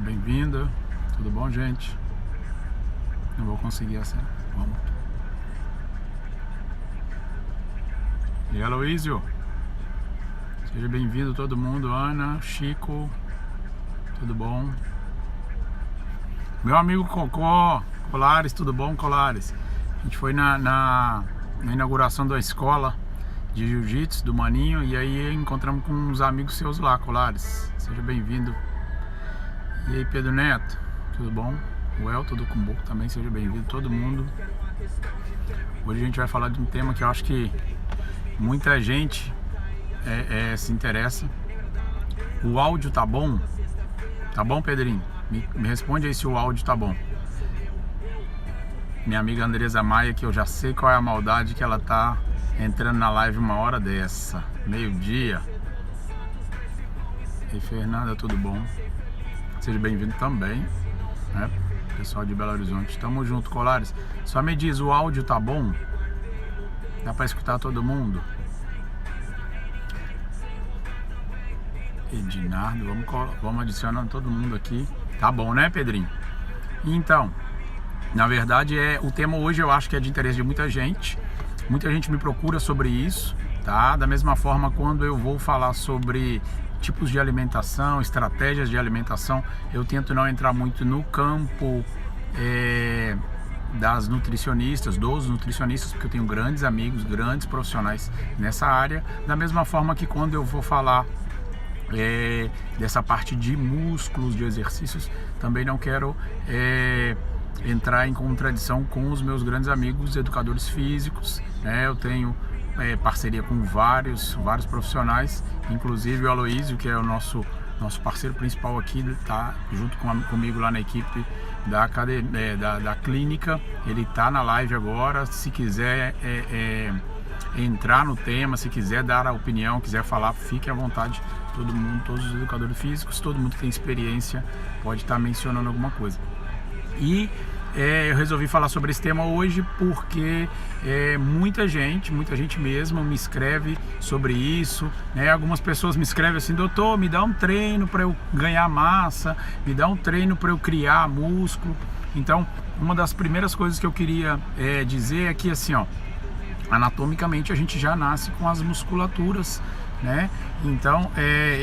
bem-vindo. Tudo bom, gente? Não vou conseguir essa. Vamos. E Aloísio, seja bem-vindo todo mundo. Ana, Chico, tudo bom? Meu amigo Cocó, Colares, tudo bom, Colares? A gente foi na inauguração da escola de jiu-jitsu do Maninho e aí encontramos com uns amigos seus lá, Colares. Seja bem-vindo. E aí, Pedro Neto, tudo bom? O Elton do Cumbuco também, seja bem-vindo, todo mundo. Hoje a gente vai falar de um tema que eu acho que muita gente se interessa. O áudio tá bom? Tá bom, Pedrinho? Me responde aí se o áudio tá bom. Minha amiga Andresa Maia, que eu já sei qual é a maldade que ela tá entrando na live uma hora dessa, meio-dia. E Fernanda, tudo bom? Seja bem-vindo também, né? Pessoal de Belo Horizonte, tamo junto, Colares. Só me diz, o áudio tá bom? Dá pra escutar todo mundo? Edinardo, vamos adicionando todo mundo aqui. Tá bom, né, Pedrinho? Então, na verdade, o tema hoje eu acho que é de interesse de muita gente. Muita gente me procura sobre isso, tá? Da mesma forma, quando eu vou falar sobre tipos de alimentação, estratégias de alimentação, eu tento não entrar muito no campo das nutricionistas, dos nutricionistas, porque eu tenho grandes amigos, grandes profissionais nessa área. Da mesma forma que quando eu vou falar dessa parte de músculos, de exercícios, também não quero entrar em contradição com os meus grandes amigos educadores físicos, né? Eu tenho parceria com vários profissionais, inclusive o Aloísio, que é o nosso parceiro principal aqui, tá junto comigo lá na equipe da clínica. Ele tá na live agora. Se quiser entrar no tema, se quiser dar a opinião, quiser falar, fique à vontade. Todo mundo, todos os educadores físicos, todo mundo que tem experiência pode estar mencionando alguma coisa. E eu resolvi falar sobre esse tema hoje porque muita gente mesmo me escreve sobre isso, né? Algumas pessoas me escrevem assim: doutor, me dá um treino para eu ganhar massa, me dá um treino para eu criar músculo. Então, uma das primeiras coisas que eu queria dizer é que, assim, ó, anatomicamente a gente já nasce com as musculaturas, né? Então,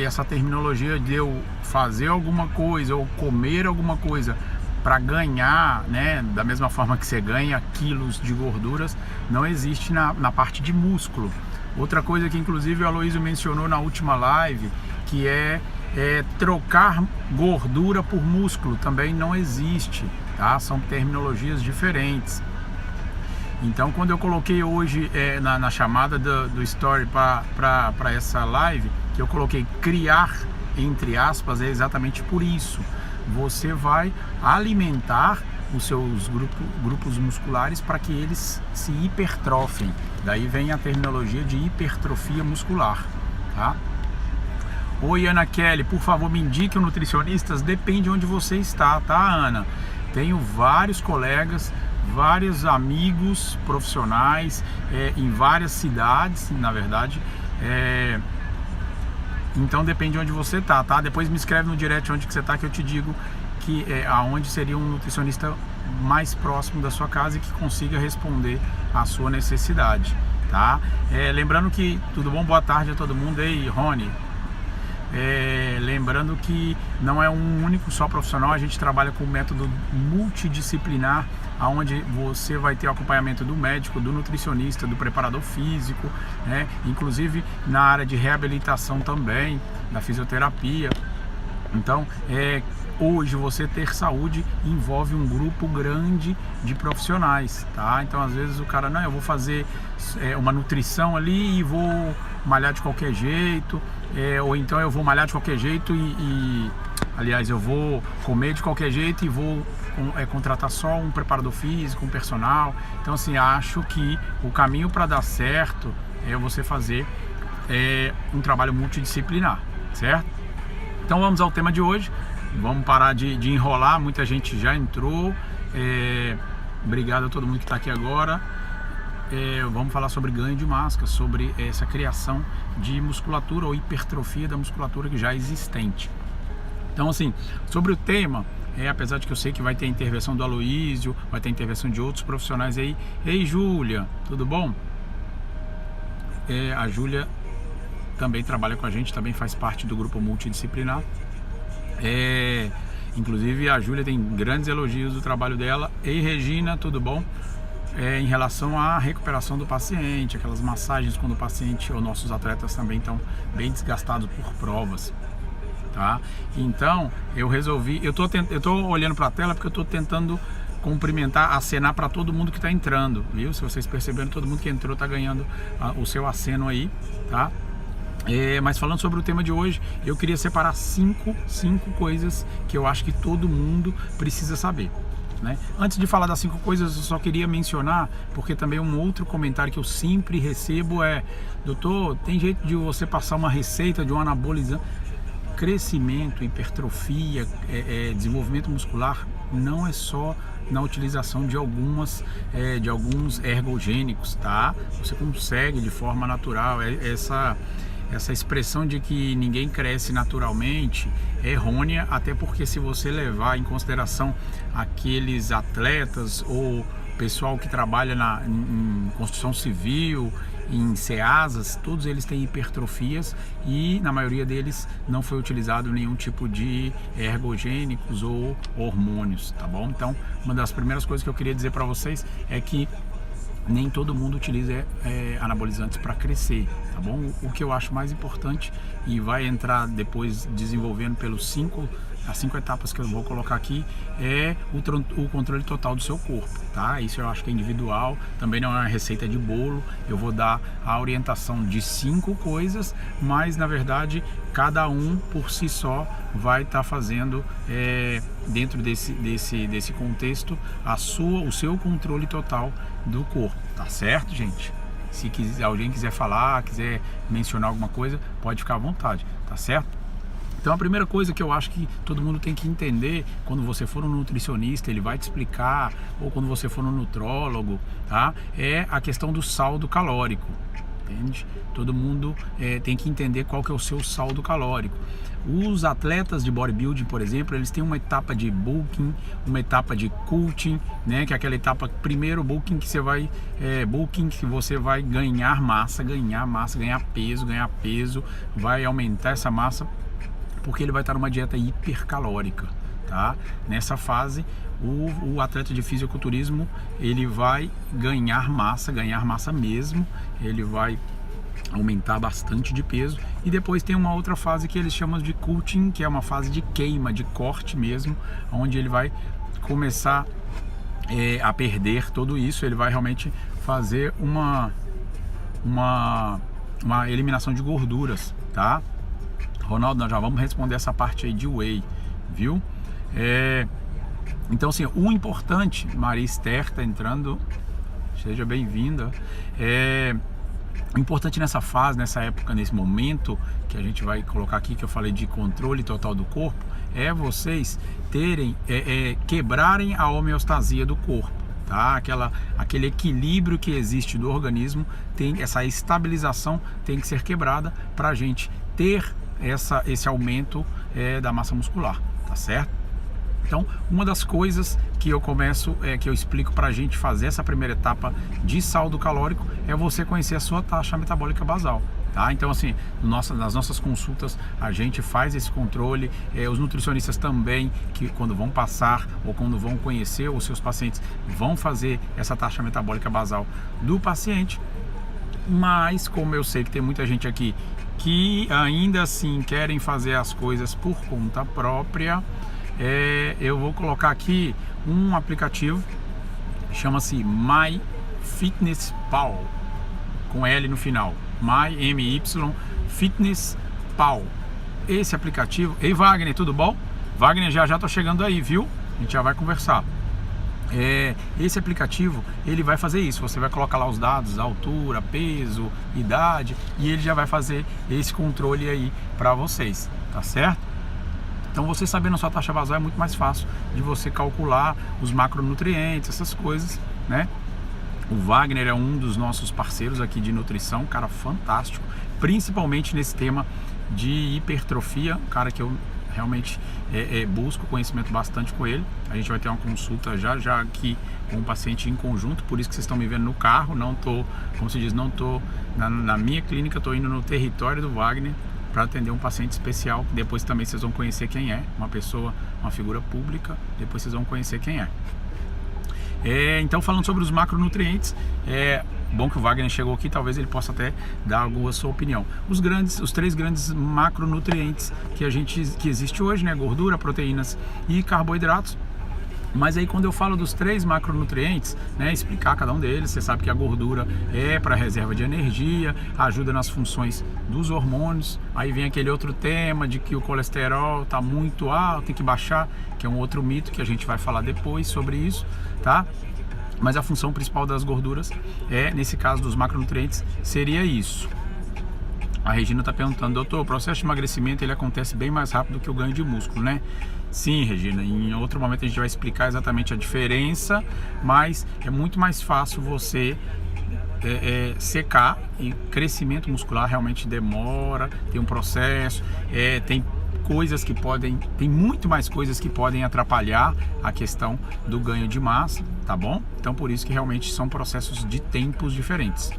essa terminologia de eu fazer alguma coisa ou comer alguma coisa para ganhar, né, da mesma forma que você ganha quilos de gorduras, não existe na parte de músculo. Outra coisa que inclusive o Aloísio mencionou na última live, que é trocar gordura por músculo, também não existe, tá? São terminologias diferentes. Então, quando eu coloquei hoje na chamada do Story para essa live, que eu coloquei criar, entre aspas, é exatamente por isso. Você vai alimentar os seus grupos musculares para que eles se hipertrofiem. Daí vem a terminologia de hipertrofia muscular, tá? Oi, Ana Kelly, por favor, me indique um nutricionista. Depende de onde você está, tá, Ana? Tenho vários colegas, vários amigos profissionais em várias cidades, na verdade. Então depende de onde você tá? Depois me escreve no direct onde que você tá, que eu te digo que aonde seria um nutricionista mais próximo da sua casa e que consiga responder à sua necessidade, tá? Lembrando que, tudo bom? Boa tarde a todo mundo. Ei, Rony. Lembrando que não é um único só profissional, a gente trabalha com um método multidisciplinar, onde você vai ter o acompanhamento do médico, do nutricionista, do preparador físico, né? Inclusive na área de reabilitação também, da fisioterapia. Então, hoje você ter saúde envolve um grupo grande de profissionais, tá? Então, às vezes o cara, não, eu vou fazer uma nutrição ali e vou malhar de qualquer jeito, ou então eu vou malhar de qualquer jeito aliás, eu vou comer de qualquer jeito e vou contratar só um preparador físico, um personal. Então, assim, acho que o caminho para dar certo é você fazer um trabalho multidisciplinar, certo? Então, vamos ao tema de hoje. Vamos parar de enrolar, muita gente já entrou. Obrigado a todo mundo que está aqui agora. Vamos falar sobre ganho de massa, sobre essa criação de musculatura ou hipertrofia da musculatura que já é existente. Então, assim, sobre o tema, apesar de que eu sei que vai ter a intervenção do Aloísio, vai ter a intervenção de outros profissionais aí. Ei, Júlia, tudo bom? A Júlia também trabalha com a gente, também faz parte do grupo multidisciplinar. Inclusive a Júlia tem grandes elogios do trabalho dela. Ei, Regina, tudo bom? Em relação à recuperação do paciente, aquelas massagens quando o paciente ou nossos atletas também estão bem desgastados por provas, tá? Então eu resolvi, eu tô olhando para a tela porque eu tô tentando cumprimentar, acenar para todo mundo que está entrando, viu? Se vocês perceberam, todo mundo que entrou está ganhando o seu aceno aí, tá? Mas falando sobre o tema de hoje, eu queria separar cinco coisas que eu acho que todo mundo precisa saber, né? Antes de falar das 5 coisas, eu só queria mencionar, porque também um outro comentário que eu sempre recebo é: doutor, tem jeito de você passar uma receita de um anabolizante? Crescimento, hipertrofia, desenvolvimento muscular não é só na utilização de alguns ergogênicos, tá? Você consegue de forma natural. Essa expressão de que ninguém cresce naturalmente é errônea, até porque se você levar em consideração aqueles atletas ou pessoal que trabalha em construção civil, em CEASAs, todos eles têm hipertrofias e na maioria deles não foi utilizado nenhum tipo de ergogênicos ou hormônios, tá bom? Então, uma das primeiras coisas que eu queria dizer para vocês é que nem todo mundo utiliza anabolizantes para crescer, tá bom? O que eu acho mais importante, e vai entrar depois desenvolvendo as 5 etapas que eu vou colocar aqui, é o controle total do seu corpo, tá? Isso eu acho que é individual, também não é uma receita de bolo. Eu vou dar a orientação de 5 coisas, mas na verdade cada um por si só vai estar fazendo dentro desse contexto o seu controle total do corpo, tá certo, gente? Se alguém quiser falar, quiser mencionar alguma coisa, pode ficar à vontade, tá certo? Então a primeira coisa que eu acho que todo mundo tem que entender, quando você for um nutricionista, ele vai te explicar, ou quando você for um nutrólogo, tá? É a questão do saldo calórico, entende? Todo mundo tem que entender qual que é o seu saldo calórico. Os atletas de bodybuilding, por exemplo, eles têm uma etapa de bulking, uma etapa de cutting, né? Que é aquela etapa, primeiro bulking que você vai ganhar massa, ganhar peso, vai aumentar essa massa, porque ele vai estar numa dieta hipercalórica, tá? Nessa fase, o atleta de fisiculturismo, ele vai ganhar massa mesmo, ele vai aumentar bastante de peso, e depois tem uma outra fase que eles chamam de cutting, que é uma fase de queima, de corte mesmo, onde ele vai começar a perder tudo isso, ele vai realmente fazer uma eliminação de gorduras, tá? Ronaldo, nós já vamos responder essa parte aí de whey, viu? Então, assim, o importante, Maria Esther está entrando, seja bem-vinda. O importante nessa fase, nessa época, nesse momento que a gente vai colocar aqui, que eu falei de controle total do corpo, é vocês quebrarem a homeostasia do corpo, tá? Aquele equilíbrio que existe do organismo, essa estabilização tem que ser quebrada para a gente ter esse aumento da massa muscular, tá certo? Então, uma das coisas que eu explico para a gente fazer essa primeira etapa de saldo calórico é você conhecer a sua taxa metabólica basal, tá? Então, assim, nas nossas consultas a gente faz esse controle, os nutricionistas também, que quando vão passar ou quando vão conhecer os seus pacientes, vão fazer essa taxa metabólica basal do paciente. Mas, como eu sei que tem muita gente aqui que ainda assim querem fazer as coisas por conta própria, eu vou colocar aqui um aplicativo, chama-se MyFitnessPal, com L no final, MyFitnessPal. Esse aplicativo... Ei, Wagner, tudo bom? Wagner, já tô chegando aí, viu? A gente já vai conversar. Esse aplicativo, ele vai fazer isso, você vai colocar lá os dados, altura, peso, idade, e ele já vai fazer esse controle aí para vocês, tá certo? Então, você sabendo a sua taxa basal é muito mais fácil de você calcular os macronutrientes, essas coisas, né? O Wagner é um dos nossos parceiros aqui de nutrição, um cara fantástico, principalmente nesse tema de hipertrofia, um cara que eu realmente busco conhecimento bastante com ele. A gente vai ter uma consulta já aqui com o paciente em conjunto, por isso que vocês estão me vendo no carro, não tô, como se diz, não tô na minha clínica, tô indo no território do Wagner para atender um paciente especial, que depois também vocês vão conhecer quem é, uma pessoa, uma figura pública, depois vocês vão conhecer quem é. Então, falando sobre os macronutrientes, bom que o Wagner chegou aqui, talvez ele possa até dar alguma sua opinião. Os três grandes macronutrientes que existe hoje, né? Gordura, proteínas e carboidratos. Mas aí quando eu falo dos três macronutrientes, né, explicar cada um deles, você sabe que a gordura é para reserva de energia, ajuda nas funções dos hormônios. Aí vem aquele outro tema de que o colesterol está muito alto, tem que baixar, que é um outro mito que a gente vai falar depois sobre isso, tá? Mas a função principal das gorduras nesse caso dos macronutrientes, seria isso. A Regina está perguntando, doutor, o processo de emagrecimento ele acontece bem mais rápido que o ganho de músculo, né? Sim, Regina, em outro momento a gente vai explicar exatamente a diferença, mas é muito mais fácil você secar, e crescimento muscular realmente demora, tem um processo, tem muito mais coisas que podem atrapalhar a questão do ganho de massa, tá bom? Então por isso que realmente são processos de tempos diferentes.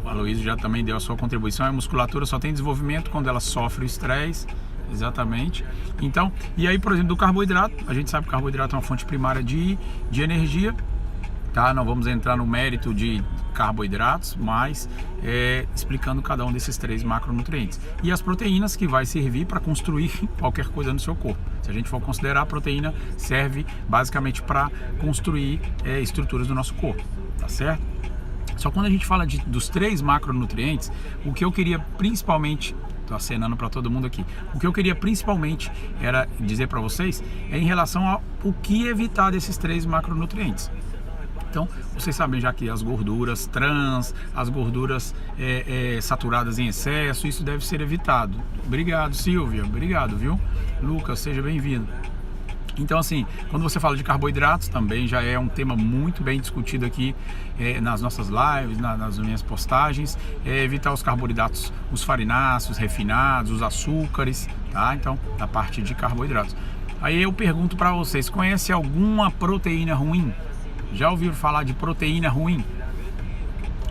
O Aloysio já também deu a sua contribuição. A musculatura só tem desenvolvimento quando ela sofre o estresse, exatamente. Então, e aí, por exemplo, do carboidrato, a gente sabe que o carboidrato é uma fonte primária de energia, tá? Não vamos entrar no mérito de carboidratos, mas explicando cada um desses três macronutrientes. E as proteínas, que vai servir para construir qualquer coisa no seu corpo. Se a gente for considerar, a proteína serve basicamente para construir estruturas do nosso corpo, tá certo? Só quando a gente fala dos três macronutrientes, o que eu queria principalmente, estou acenando para todo mundo aqui, o que eu queria principalmente era dizer para vocês em relação ao que evitar desses três macronutrientes. Então, vocês sabem já que as gorduras trans, as gorduras saturadas em excesso, isso deve ser evitado. Obrigado, Silvia, obrigado, viu? Lucas, seja bem-vindo. Então, assim, quando você fala de carboidratos, também já é um tema muito bem discutido aqui nas nossas lives, nas minhas postagens. Evitar os carboidratos, os farináceos, refinados, os açúcares, tá? Então, da parte de carboidratos. Aí eu pergunto para vocês, conhece alguma proteína ruim? Já ouviram falar de proteína ruim?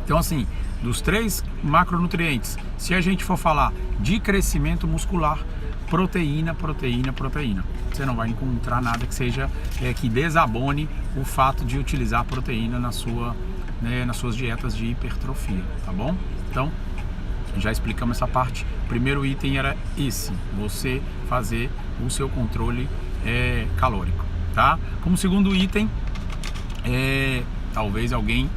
Então, assim, dos três macronutrientes, se a gente for falar de crescimento muscular, proteína. Você não vai encontrar nada que seja que desabone o fato de utilizar proteína nas suas dietas de hipertrofia, tá bom? Então, já explicamos essa parte. O primeiro item era esse, você fazer o seu controle calórico, tá? Como segundo item, talvez alguém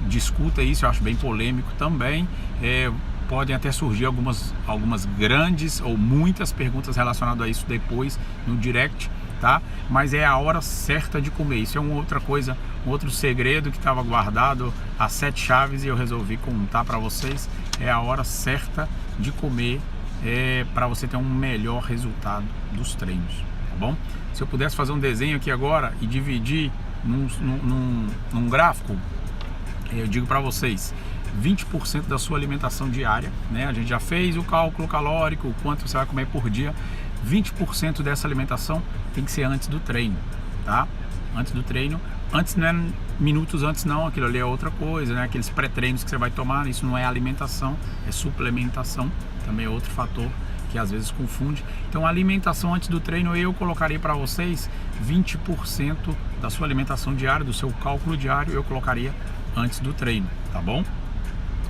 discuta isso, eu acho bem polêmico também, podem até surgir algumas grandes ou muitas perguntas relacionadas a isso depois no direct, tá? Mas é a hora certa de comer. Isso é uma outra coisa, um outro segredo que estava guardado, as 7 chaves, e eu resolvi contar para vocês. É a hora certa de comer para você ter um melhor resultado dos treinos, tá bom? Se eu pudesse fazer um desenho aqui agora e dividir num gráfico, eu digo para vocês, 20% da sua alimentação diária, né? A gente já fez o cálculo calórico, o quanto você vai comer por dia. 20% dessa alimentação tem que ser antes do treino, tá? Antes do treino, antes não é minutos antes não, aquilo ali é outra coisa, né? Aqueles pré-treinos que você vai tomar, isso não é alimentação, é suplementação, também é outro fator que às vezes confunde. Então, a alimentação antes do treino, eu colocaria para vocês 20% da sua alimentação diária, do seu cálculo diário, eu colocaria antes do treino, tá bom?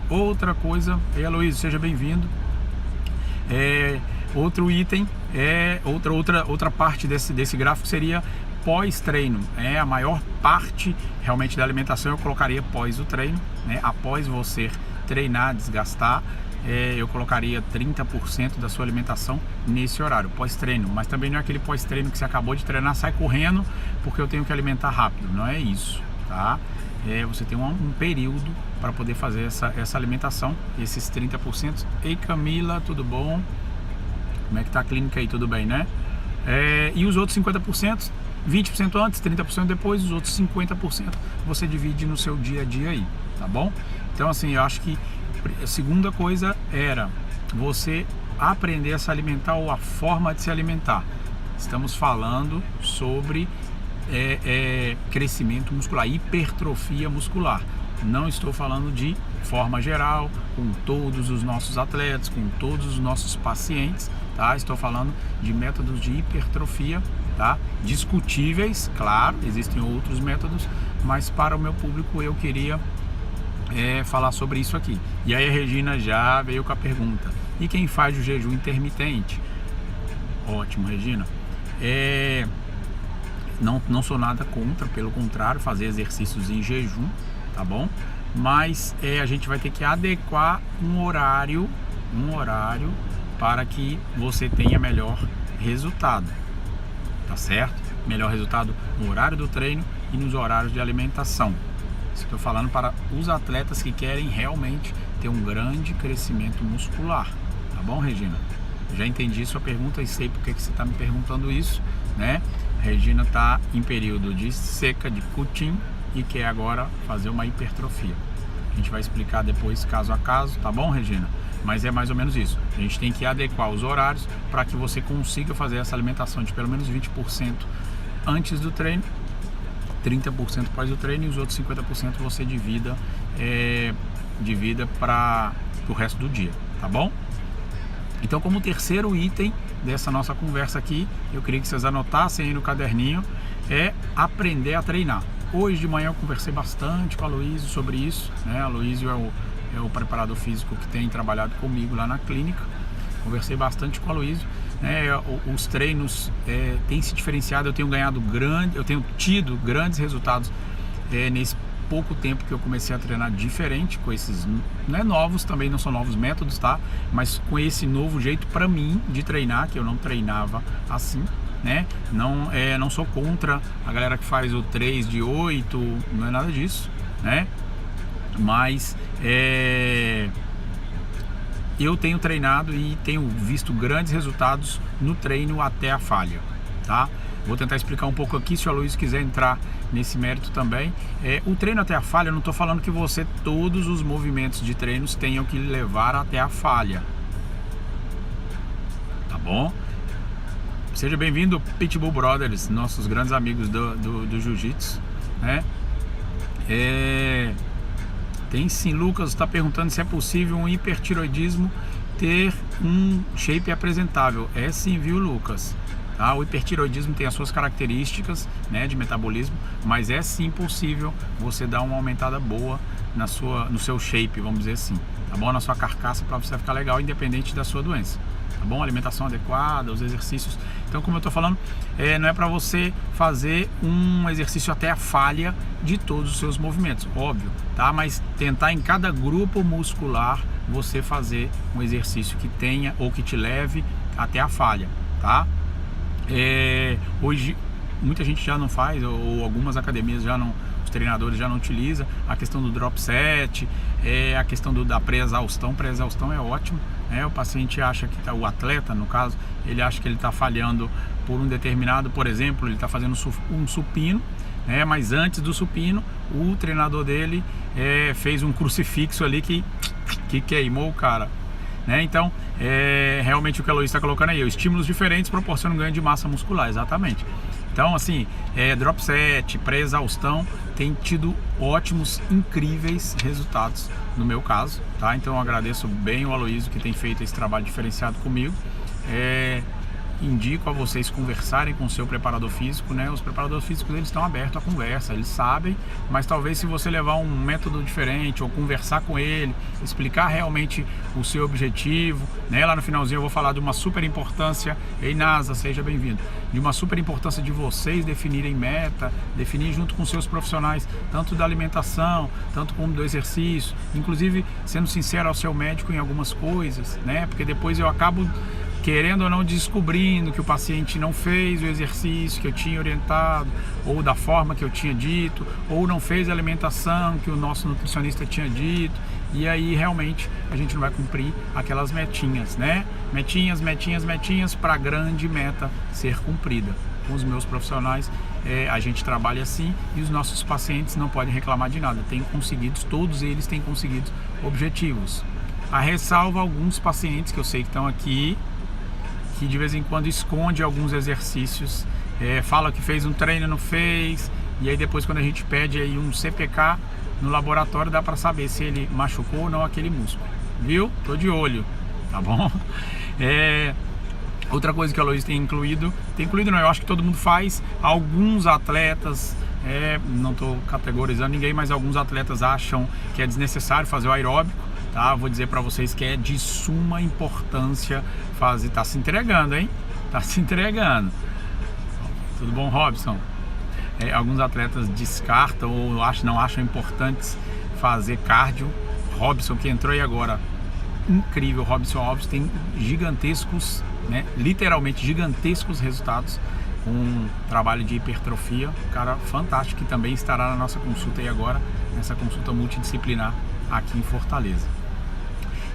Outra coisa, Aloysio, seja bem-vindo. Outro item, outra parte desse gráfico seria pós-treino. A maior parte realmente da alimentação eu colocaria pós o treino, né? Após você treinar, desgastar, eu colocaria 30% da sua alimentação nesse horário, pós-treino. Mas também não é aquele pós-treino que você acabou de treinar, sai correndo porque eu tenho que alimentar rápido, não é isso, tá? Você tem um período para poder fazer essa alimentação, esses 30%. Ei, Camila, tudo bom? Como é que tá a clínica aí? Tudo bem, né? E os outros 50%, 20% antes, 30% depois, os outros 50% você divide no seu dia a dia aí, tá bom? Então, assim, eu acho que a segunda coisa era você aprender a se alimentar ou a forma de se alimentar. Estamos falando sobre crescimento muscular, hipertrofia muscular. Não estou falando de forma geral, com todos os nossos atletas, com todos os nossos pacientes, tá? Estou falando de métodos de hipertrofia, tá? Discutíveis, claro, existem outros métodos, mas para o meu público eu queria falar sobre isso aqui. E aí a Regina já veio com a pergunta: e quem faz o jejum intermitente? Ótimo, Regina. Não sou nada contra, pelo contrário, fazer exercícios em jejum, tá bom? Mas a gente vai ter que adequar um horário para que você tenha melhor resultado, tá certo? Melhor resultado no horário do treino e nos horários de alimentação. Estou falando para os atletas que querem realmente ter um grande crescimento muscular, tá bom, Regina? Já entendi sua pergunta e sei porque que você está me perguntando isso, né? Regina está em período de seca, de cutting, e quer agora fazer uma hipertrofia. A gente vai explicar depois caso a caso, tá bom, Regina? Mas é mais ou menos isso. A gente tem que adequar os horários para que você consiga fazer essa alimentação de pelo menos 20% antes do treino, 30% após o treino, e os outros 50% você divida para o resto do dia, tá bom? Então, como terceiro item dessa nossa conversa aqui, eu queria que vocês anotassem aí no caderninho, aprender a treinar. Hoje de manhã eu conversei bastante com a Aloysio sobre isso, né? A Aloysio é o preparador físico que tem trabalhado comigo lá na clínica. Conversei bastante com a Aloysio, né? Os treinos têm se diferenciado, eu tenho tido grandes resultados nesse pouco tempo que eu comecei a treinar diferente, com esses, não é novos, também não são novos métodos, tá? Mas com esse novo jeito para mim de treinar, que eu não treinava assim, né? Não sou contra a galera que faz o 3 de 8, não é nada disso, né? Mas eu tenho treinado e tenho visto grandes resultados no treino até a falha, tá? Vou tentar explicar um pouco aqui, se o Aloysio quiser entrar nesse mérito também. O treino até a falha, eu não estou falando que todos os movimentos de treinos tenham que levar até a falha, tá bom? Seja bem-vindo, Pitbull Brothers, nossos grandes amigos do Jiu-Jitsu, né? Tem sim, Lucas está perguntando se é possível um hipertiroidismo ter um shape apresentável. É sim, viu, Lucas? Tá? O hipertiroidismo tem as suas características, né, de metabolismo, mas é sim possível você dar uma aumentada boa no seu shape, vamos dizer assim, tá bom? Na sua carcaça, para você ficar legal, independente da sua doença, tá bom? Alimentação adequada, os exercícios. Então, como eu tô falando, não é para você fazer um exercício até a falha de todos os seus movimentos, óbvio, tá? Mas tentar em cada grupo muscular você fazer um exercício que tenha ou que te leve até a falha, tá? Hoje muita gente já não faz, ou algumas academias os treinadores já não utilizam a questão do drop set, a questão da pré-exaustão. Pré-exaustão é ótimo, né? O paciente acha que o atleta, no caso, ele acha que ele está falhando por um determinado, por exemplo, ele está fazendo um supino, né? Mas antes do supino, o treinador dele fez um crucifixo ali que queimou o cara, né? Então, realmente o que a Aloysio está colocando aí, estímulos diferentes proporcionam ganho de massa muscular, exatamente. Então, assim, drop set, pré-exaustão, tem tido ótimos, incríveis resultados no meu caso, tá? Então eu agradeço bem o Aloysio que tem feito esse trabalho diferenciado comigo. Indico a vocês conversarem com o seu preparador físico, né? Os preparadores físicos, eles estão abertos à conversa, eles sabem, mas talvez se você levar um método diferente ou conversar com ele, explicar realmente o seu objetivo, né? Lá no finalzinho eu vou falar de uma super importância, ei NASA, seja bem-vindo, de uma super importância de vocês definirem meta, definir junto com seus profissionais, tanto da alimentação, tanto como do exercício, inclusive sendo sincero ao seu médico em algumas coisas, né? Porque depois eu acabo querendo ou não descobrindo que o paciente não fez o exercício que eu tinha orientado, ou da forma que eu tinha dito, ou não fez a alimentação que o nosso nutricionista tinha dito, e aí realmente a gente não vai cumprir aquelas metinhas, né? Metinhas para a grande meta ser cumprida. Com os meus profissionais, a gente trabalha assim, e os nossos pacientes não podem reclamar de nada, todos eles têm conseguido objetivos. A ressalva alguns pacientes que eu sei que estão aqui, que de vez em quando esconde alguns exercícios, fala que fez um treino, não fez, e aí depois quando a gente pede aí um CPK no laboratório dá para saber se ele machucou ou não aquele músculo, viu? Tô de olho, tá bom? Outra coisa que a Luiz tem incluído não, eu acho que todo mundo faz, alguns atletas, não estou categorizando ninguém, mas alguns atletas acham que é desnecessário fazer o aeróbico, tá? Vou dizer para vocês que é de suma importância fazer, tá se entregando, hein? Tá se entregando. Tudo bom, Robson? Alguns atletas descartam ou não acham importantes fazer cardio. Robson que entrou aí agora, incrível, Robson Alves tem gigantescos, né, literalmente gigantescos resultados com um trabalho de hipertrofia, cara fantástico, que também estará na nossa consulta aí agora, nessa consulta multidisciplinar aqui em Fortaleza.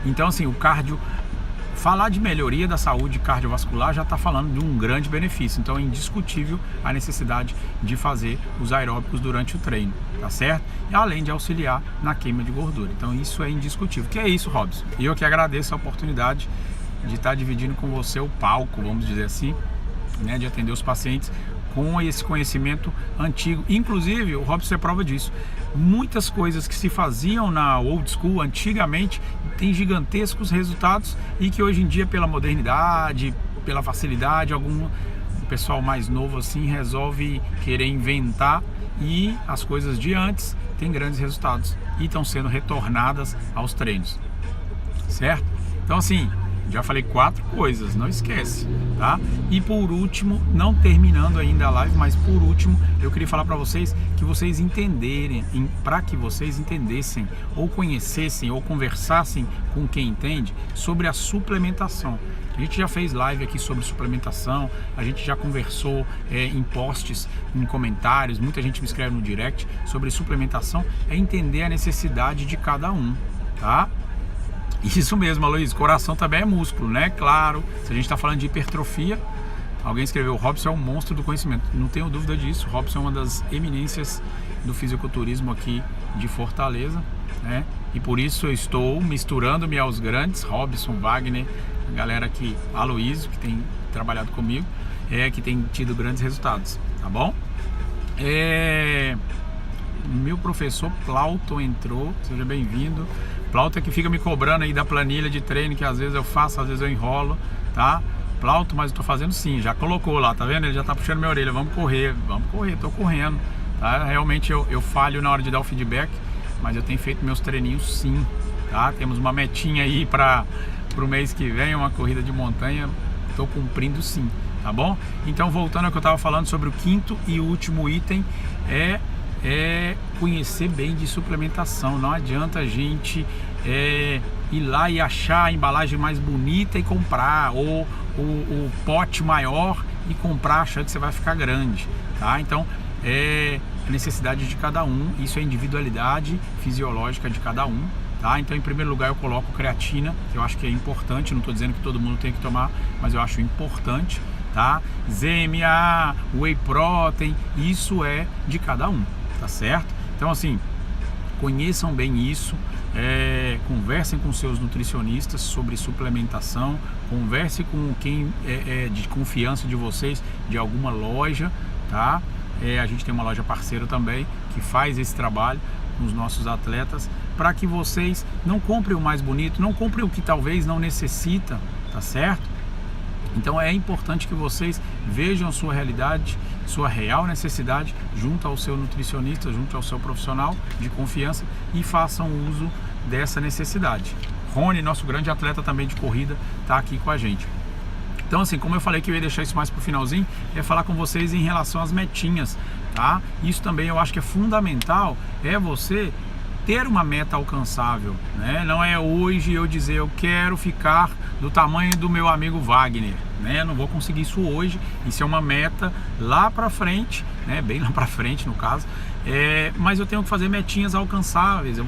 Então assim, o cardio, falar de melhoria da saúde cardiovascular já está falando de um grande benefício, então é indiscutível a necessidade de fazer os aeróbicos durante o treino, tá certo? E além de auxiliar na queima de gordura, então isso é indiscutível. Que é isso, Robson? E eu que agradeço a oportunidade de estar dividindo com você o palco, vamos dizer assim, né, de atender os pacientes com esse conhecimento antigo. Inclusive, o Robson é prova disso. Muitas coisas que se faziam na old school antigamente têm gigantescos resultados e que hoje em dia, pela modernidade, pela facilidade, algum pessoal mais novo assim resolve querer inventar, e as coisas de antes têm grandes resultados e estão sendo retornadas aos treinos, certo? Então assim, já falei 4 coisas, não esquece, tá? E por último, não terminando ainda a live, mas por último, eu queria falar para vocês que vocês entenderem, para que vocês entendessem, ou conhecessem, ou conversassem com quem entende sobre a suplementação. A gente já fez live aqui sobre suplementação, a gente já conversou em posts, em comentários, muita gente me escreve no direct sobre suplementação, é entender a necessidade de cada um, tá? Isso mesmo, Aloysio, coração também é músculo, né? Claro, se a gente está falando de hipertrofia, alguém escreveu, o Robson é um monstro do conhecimento. Não tenho dúvida disso, o Robson é uma das eminências do fisiculturismo aqui de Fortaleza, né? E por isso eu estou misturando-me aos grandes, Robson, Wagner, a galera aqui, Aloysio, que tem trabalhado comigo, que tem tido grandes resultados, tá bom? Meu professor Plauton entrou, seja bem-vindo. Plauton é que fica me cobrando aí da planilha de treino, que às vezes eu faço, às vezes eu enrolo, tá? Plauton, mas eu tô fazendo sim, já colocou lá, tá vendo? Ele já tá puxando minha orelha, vamos correr, tô correndo, tá? Realmente eu falho na hora de dar o feedback, mas eu tenho feito meus treininhos sim, tá? Temos uma metinha aí para o mês que vem, uma corrida de montanha, tô cumprindo sim, tá bom? Então voltando ao que eu tava falando sobre o quinto e último item, é conhecer bem de suplementação. Não adianta a gente ir lá e achar a embalagem mais bonita e comprar, ou o pote maior e comprar achando que você vai ficar grande, tá? Então a necessidade de cada um, isso é a individualidade fisiológica de cada um, tá? Então em primeiro lugar eu coloco creatina, que eu acho que é importante, não estou dizendo que todo mundo tem que tomar, mas eu acho importante, tá? ZMA, Whey Protein, isso é de cada um, tá certo? Então assim, conheçam bem isso, conversem com seus nutricionistas sobre suplementação, converse com quem é de confiança de vocês, de alguma loja, tá? A gente tem uma loja parceira também que faz esse trabalho com os nossos atletas, para que vocês não comprem o mais bonito, não comprem o que talvez não necessita, tá certo? Então é importante que vocês vejam a sua realidade, sua real necessidade junto ao seu nutricionista, junto ao seu profissional de confiança, e façam uso dessa necessidade. Rony, nosso grande atleta também de corrida, está aqui com a gente. Então assim, como eu falei que eu ia deixar isso mais para o finalzinho, é falar com vocês em relação às metinhas, tá? Isso também eu acho que é fundamental, você ter uma meta alcançável, né? Não é hoje eu dizer eu quero ficar do tamanho do meu amigo Wagner, né? Não vou conseguir isso hoje, isso é uma meta lá para frente, né? Bem lá para frente no caso, mas eu tenho que fazer metinhas alcançáveis.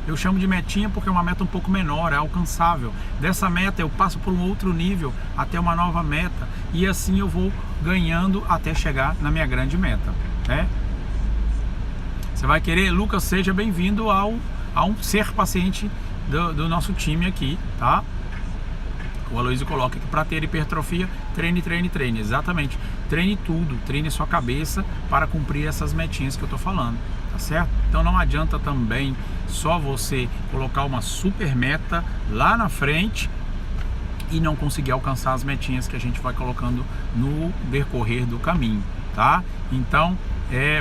Eu chamo de metinha porque é uma meta um pouco menor, é alcançável. Dessa meta eu passo por um outro nível até uma nova meta, e assim eu vou ganhando até chegar na minha grande meta, né? Você vai querer, Lucas, seja bem-vindo a um ser paciente do nosso time aqui, tá? O Aloysio coloca que para ter hipertrofia, treine, treine, treine. Exatamente. Treine tudo, treine a sua cabeça para cumprir essas metinhas que eu tô falando, tá certo? Então não adianta também só você colocar uma super meta lá na frente e não conseguir alcançar as metinhas que a gente vai colocando no decorrer do caminho, tá? Então,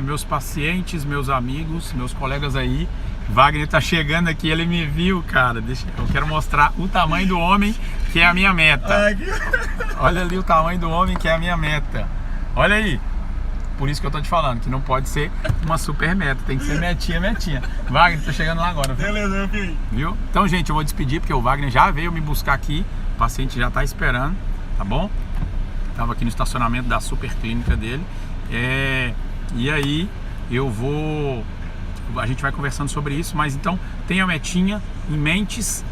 meus pacientes, meus amigos, meus colegas aí, Wagner tá chegando aqui, ele me viu, cara. Eu quero mostrar o tamanho do homem que é a minha meta. Olha ali o tamanho do homem que é a minha meta. Olha aí. Por isso que eu tô te falando, que não pode ser uma super meta, tem que ser metinha. Wagner, tô chegando lá agora. Viu? Beleza, meu filho. Viu? Então, gente, eu vou despedir porque o Wagner já veio me buscar aqui. O paciente já tá esperando, tá bom? Tava aqui no estacionamento da super clínica dele. E aí a gente vai conversando sobre isso, mas então tenha a metinha em mentes,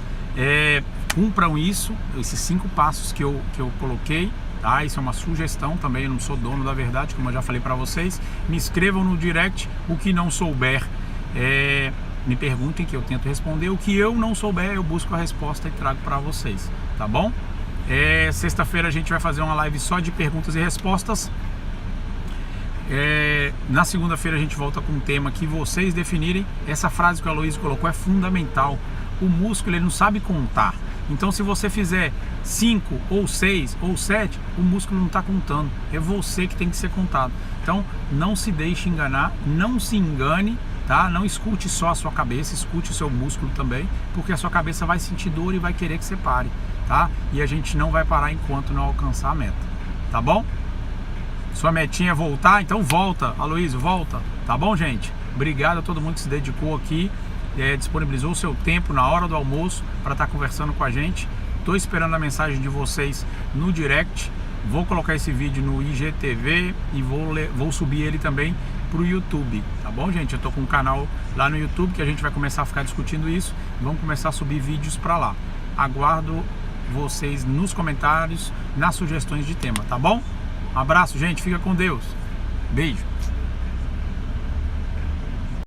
cumpram isso, esses 5 passos que eu coloquei, tá? Isso é uma sugestão também, eu não sou dono da verdade, como eu já falei para vocês. Me escrevam no direct o que não souber, me perguntem que eu tento responder. O que eu não souber, eu busco a resposta e trago para vocês, tá bom? Sexta-feira a gente vai fazer uma live só de perguntas e respostas. Na segunda-feira a gente volta com um tema que vocês definirem. Essa frase que o Aloysio colocou é fundamental. O músculo, ele não sabe contar. Então, se você fizer 5 ou 6 ou 7, o músculo não está contando. É você que tem que ser contado. Então, não se deixe enganar, não se engane, tá? Não escute só a sua cabeça, escute o seu músculo também, porque a sua cabeça vai sentir dor e vai querer que você pare, tá? E a gente não vai parar enquanto não alcançar a meta, tá bom? Sua metinha é voltar, então volta, Aloysio, volta, tá bom, gente? Obrigado a todo mundo que se dedicou aqui, disponibilizou o seu tempo na hora do almoço para estar conversando com a gente. Estou esperando a mensagem de vocês no direct. Vou colocar esse vídeo no IGTV e vou subir ele também para o YouTube, tá bom, gente? Eu tô com um canal lá no YouTube que a gente vai começar a ficar discutindo isso. Vamos começar a subir vídeos para lá. Aguardo vocês nos comentários, nas sugestões de tema, tá bom? Um abraço, gente. Fica com Deus. Beijo.